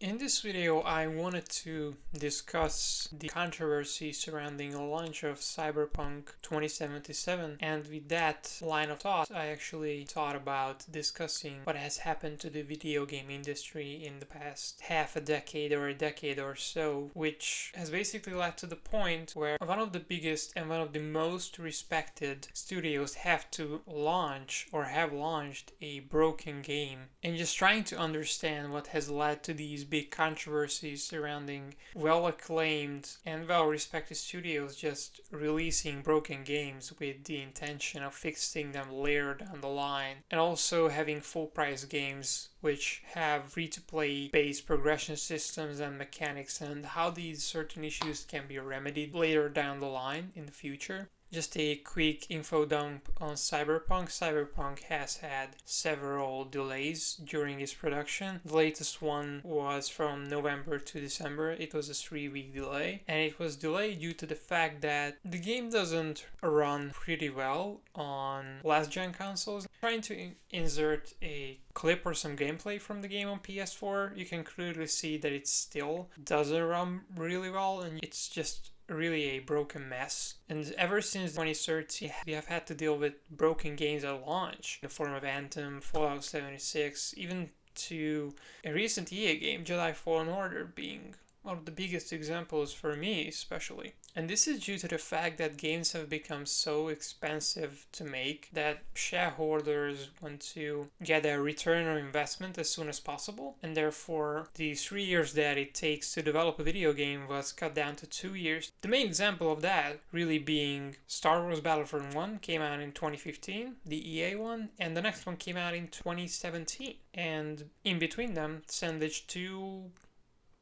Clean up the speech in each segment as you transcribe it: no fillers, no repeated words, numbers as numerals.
In this video, I wanted to discuss the controversy surrounding the launch of Cyberpunk 2077, and with that line of thought, I actually thought about discussing what has happened to the video game industry in the past half a decade or a decade or so, which has basically led to the point where one of the biggest and one of the most respected studios have to launch or have launched a broken game, and just trying to understand what has led to these big controversies surrounding well-acclaimed and well-respected studios just releasing broken games with the intention of fixing them later down the line, and also having full-price games which have free-to-play based progression systems and mechanics, and how these certain issues can be remedied later down the line in the future. Just a quick info dump on Cyberpunk. Cyberpunk has had several delays during its production. The latest one was from November to December. It was a 3-week delay, and it was delayed due to the fact that the game doesn't run pretty well on last-gen consoles. Trying to insert a clip or some gameplay from the game on PS4, you can clearly see that it still doesn't run really well, and it's just really a broken mess. And ever since 2013, we have had to deal with broken games at launch in the form of Anthem, Fallout 76, even to a recent EA game, Jedi Fallen Order, being one of the biggest examples for me especially. And this is due to the fact that games have become so expensive to make that shareholders want to get a return on investment as soon as possible, and therefore the 3 years that it takes to develop a video game was cut down to 2 years. The main example of that really being Star Wars Battlefront 1 came out in 2015, the EA one, and the next one came out in 2017. And in between them, sandwiched two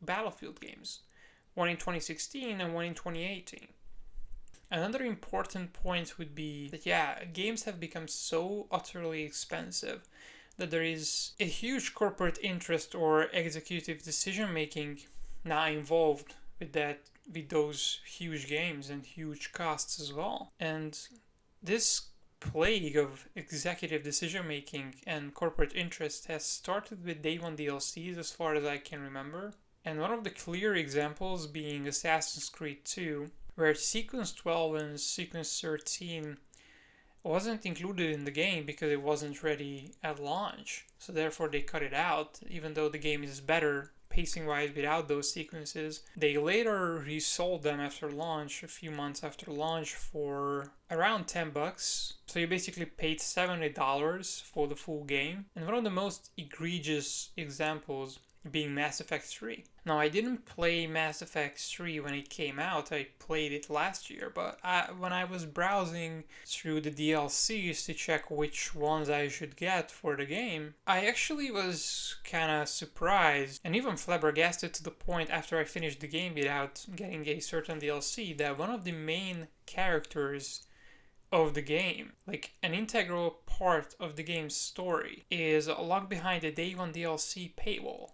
Battlefield games, one in 2016 and one in 2018. Another important point would be that, games have become so utterly expensive that there is a huge corporate interest or executive decision making now involved with those huge games and huge costs as well. And this plague of executive decision making and corporate interest has started with day one DLCs as far as I can remember. And one of the clear examples being Assassin's Creed 2, where Sequence 12 and Sequence 13 wasn't included in the game because it wasn't ready at launch. So therefore they cut it out, even though the game is better pacing-wise without those sequences. They later resold them after launch, a few months after launch, for around $10. So you basically paid $70 for the full game. And one of the most egregious examples being Mass Effect 3. Now, I didn't play Mass Effect 3 when it came out, I played it last year, but when I was browsing through the DLCs to check which ones I should get for the game, I actually was kinda surprised and even flabbergasted to the point after I finished the game without getting a certain DLC that one of the main characters of the game, like an integral part of the game's story, is locked behind a day one DLC paywall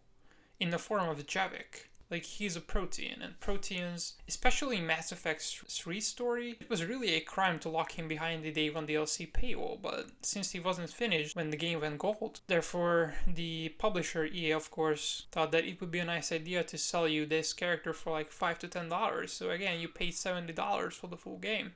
in the form of Javik. Like, he's a Protean, and Proteans, especially in Mass Effect 3's story, it was really a crime to lock him behind the day one DLC paywall, but since he wasn't finished when the game went gold, therefore the publisher, EA of course, thought that it would be a nice idea to sell you this character for like $5 to $10. So again, you paid $70 for the full game,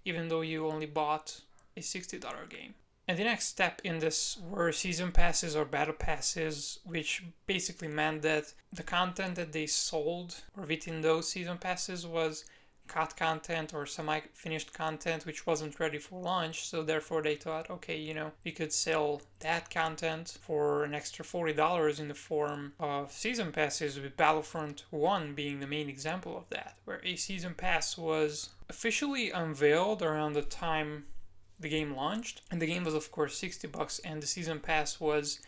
even though you only bought a $60 game. And the next step in this were season passes or battle passes, which basically meant that the content that they sold or within those season passes was cut content or semi-finished content which wasn't ready for launch. So therefore they thought, okay, we could sell that content for an extra $40 in the form of season passes, with Battlefront 1 being the main example of that, where a season pass was officially unveiled around the time the game launched, and the game was of course $60 and the season pass was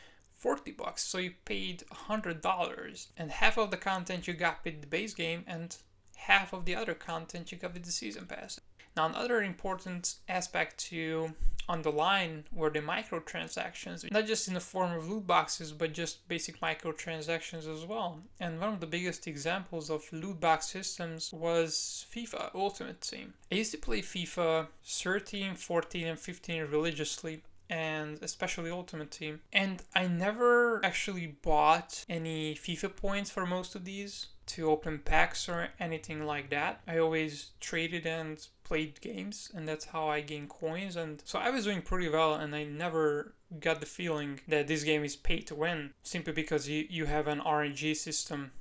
$40, so you paid $100, and half of the content you got with the base game and half of the other content you got with the season pass. Now, another important aspect to underline were the microtransactions, not just in the form of loot boxes, but just basic microtransactions as well. And one of the biggest examples of loot box systems was FIFA Ultimate Team. I used to play FIFA 13, 14, and 15 religiously, and especially Ultimate Team. And I never actually bought any FIFA points for most of these to open packs or anything like that. I always traded and played games, and that's how I gained coins. And so I was doing pretty well, and I never got the feeling that this game is pay to win simply because you have an RNG system.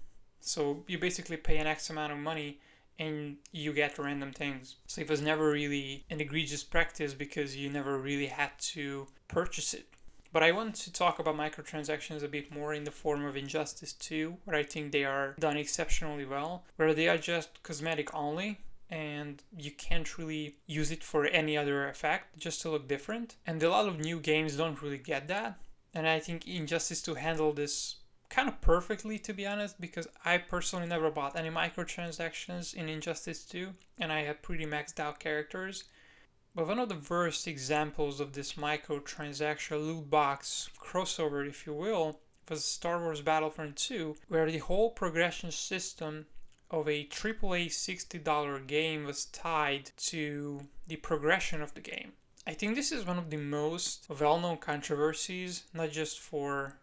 So you basically pay an X amount of money and you get random things. So it was never really an egregious practice because you never really had to purchase it. But I want to talk about microtransactions a bit more in the form of Injustice 2, where I think they are done exceptionally well, where they are just cosmetic only, and you can't really use it for any other effect, just to look different. And a lot of new games don't really get that. And I think Injustice 2 handled this kind of perfectly, to be honest, because I personally never bought any microtransactions in Injustice 2, and I had pretty maxed out characters. But one of the worst examples of this microtransaction loot box crossover, if you will, was Star Wars Battlefront 2, where the whole progression system of a AAA $60 game was tied to the progression of the game. I think this is one of the most well-known controversies, not just for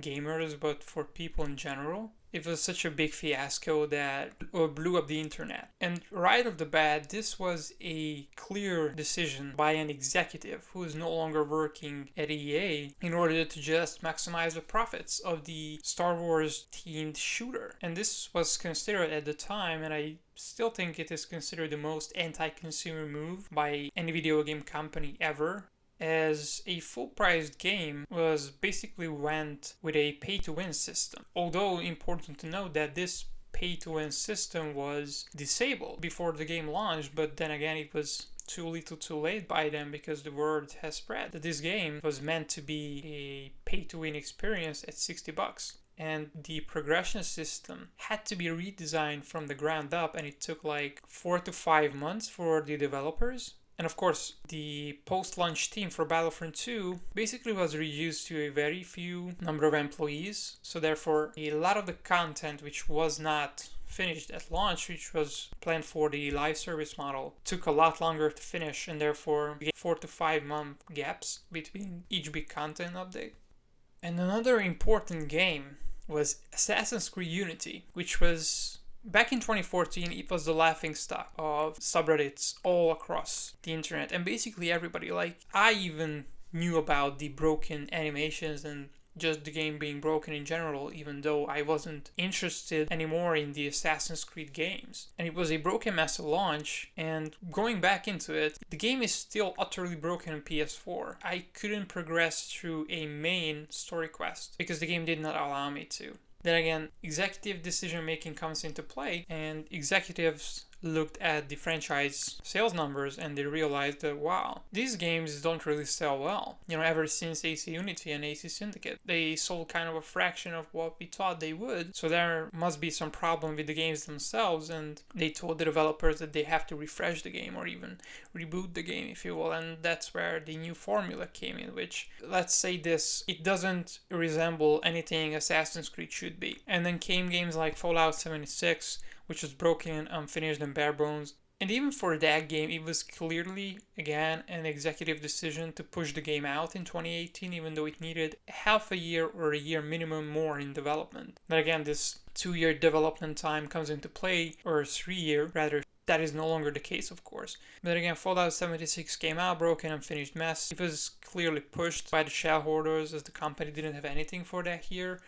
gamers, but for people in general. It was such a big fiasco that blew up the internet. And right off the bat, this was a clear decision by an executive who is no longer working at EA in order to just maximize the profits of the Star Wars themed shooter. And this was considered at the time, and I still think it is considered the most anti-consumer move by any video game company ever, as a full-priced game was basically went with a pay-to-win system. Although important to note that this pay-to-win system was disabled before the game launched, but then again it was too little too late by then because the word has spread that this game was meant to be a pay-to-win experience at $60. And the progression system had to be redesigned from the ground up, and it took like 4 to 5 months for the developers. And of course, the post-launch team for Battlefront 2 basically was reduced to a very few number of employees. So therefore, a lot of the content which was not finished at launch, which was planned for the live service model, took a lot longer to finish, and therefore we get 4 to 5 month gaps between each big content update. And another important game was Assassin's Creed Unity, which was... Back in 2014, it was the laughingstock of subreddits all across the internet, and basically everybody, like, I even knew about the broken animations and just the game being broken in general, even though I wasn't interested anymore in the Assassin's Creed games. And it was a broken mess at launch, and going back into it, the game is still utterly broken on PS4. I couldn't progress through a main story quest because the game did not allow me to. Then again, executive decision making comes into play, and executives looked at the franchise sales numbers and they realized that, wow, these games don't really sell well. Ever since AC Unity and AC Syndicate, they sold kind of a fraction of what we thought they would. So there must be some problem with the games themselves, and they told the developers that they have to refresh the game or even reboot the game, if you will. And that's where the new formula came in, which, let's say this, it doesn't resemble anything Assassin's Creed should be. And then came games like Fallout 76, which was broken, unfinished, and bare bones. And even for that game, it was clearly, again, an executive decision to push the game out in 2018, even though it needed half a year or a year minimum more in development. But again, this 2-year development time comes into play, or 3-year, rather. That is no longer the case, of course. But again, Fallout 76 came out broken, unfinished mess. It was clearly pushed by the shareholders as the company didn't have anything for that year.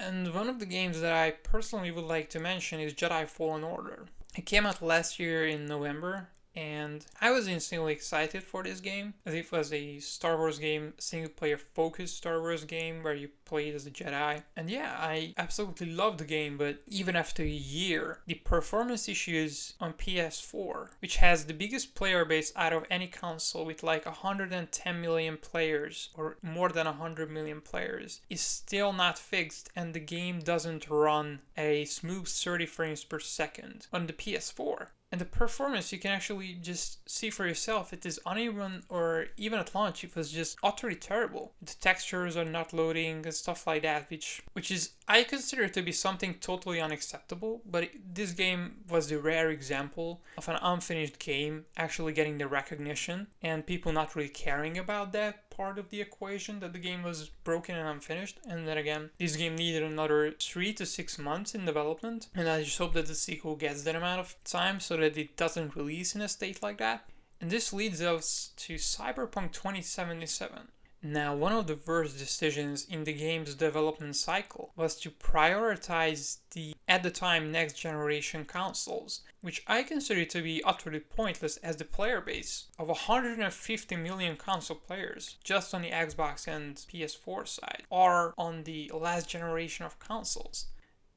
And one of the games that I personally would like to mention is Jedi Fallen Order. It came out last year in November, and I was instantly excited for this game, as it was a Star Wars game, single-player focused Star Wars game where you played as a Jedi. And yeah, I absolutely loved the game, but even after a year, the performance issues on PS4, which has the biggest player base out of any console with like 110 million players, or more than 100 million players, is still not fixed, and the game doesn't run a smooth 30 frames per second on the PS4. And the performance you can actually just see for yourself. It is uneven, or even at launch it was just utterly terrible. The textures are not loading and stuff like that, which is, I consider to be something totally unacceptable. But this game was the rare example of an unfinished game actually getting the recognition and people not really caring about that part of the equation, that the game was broken and unfinished. And then again, this game needed another 3 to 6 months in development, and I just hope that the sequel gets that amount of time so that it doesn't release in a state like that. And this leads us to Cyberpunk 2077. Now, one of the worst decisions in the game's development cycle was to prioritize the, at the time, next generation consoles, which I consider to be utterly pointless, as the player base of 150 million console players just on the Xbox and PS4 side are on the last generation of consoles.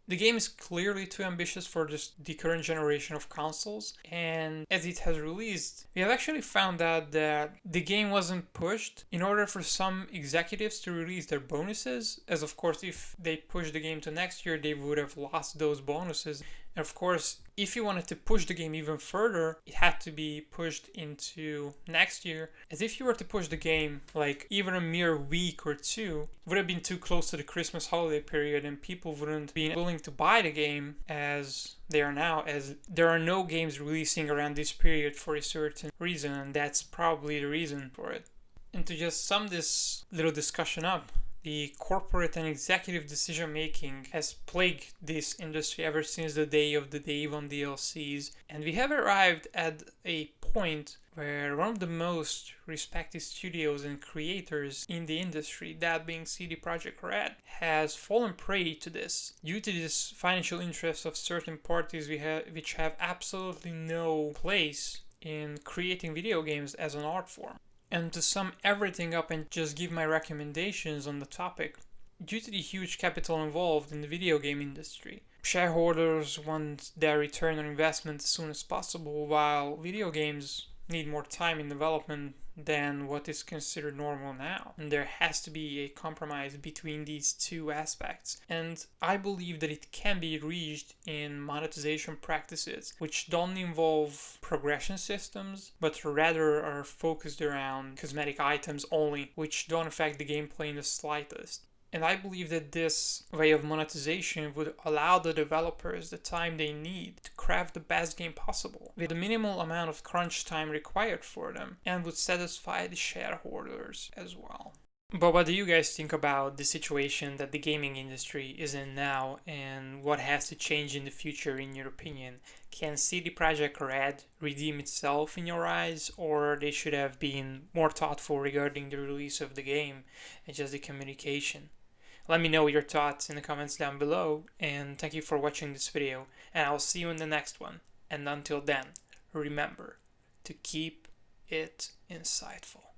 The game is clearly too ambitious for just the current generation of consoles, and as it has released, we have actually found out that the game wasn't pushed in order for some executives to release their bonuses, as of course if they pushed the game to next year they would have lost those bonuses. And of course, if you wanted to push the game even further, it had to be pushed into next year. As if you were to push the game like even a mere week or two, it would have been too close to the Christmas holiday period and people wouldn't be willing to buy the game as they are now, as there are no games releasing around this period for a certain reason, and that's probably the reason for it. And to just sum this little discussion up, the corporate and executive decision making has plagued this industry ever since the day of the Day One DLCs, and we have arrived at a point where one of the most respected studios and creators in the industry, that being CD Projekt Red, has fallen prey to this due to this financial interest of certain parties which have absolutely no place in creating video games as an art form. And to sum everything up and just give my recommendations on the topic, due to the huge capital involved in the video game industry, shareholders want their return on investment as soon as possible, while video games need more time in development than what is considered normal now. And there has to be a compromise between these two aspects. And I believe that it can be reached in monetization practices which don't involve progression systems, but rather are focused around cosmetic items only, which don't affect the gameplay in the slightest. And I believe that this way of monetization would allow the developers the time they need to craft the best game possible, with the minimal amount of crunch time required for them, and would satisfy the shareholders as well. But what do you guys think about the situation that the gaming industry is in now, and what has to change in the future in your opinion? Can CD Projekt Red redeem itself in your eyes, or they should have been more thoughtful regarding the release of the game and just the communication? Let me know your thoughts in the comments down below, and thank you for watching this video, and I'll see you in the next one. And until then, remember to keep it insightful.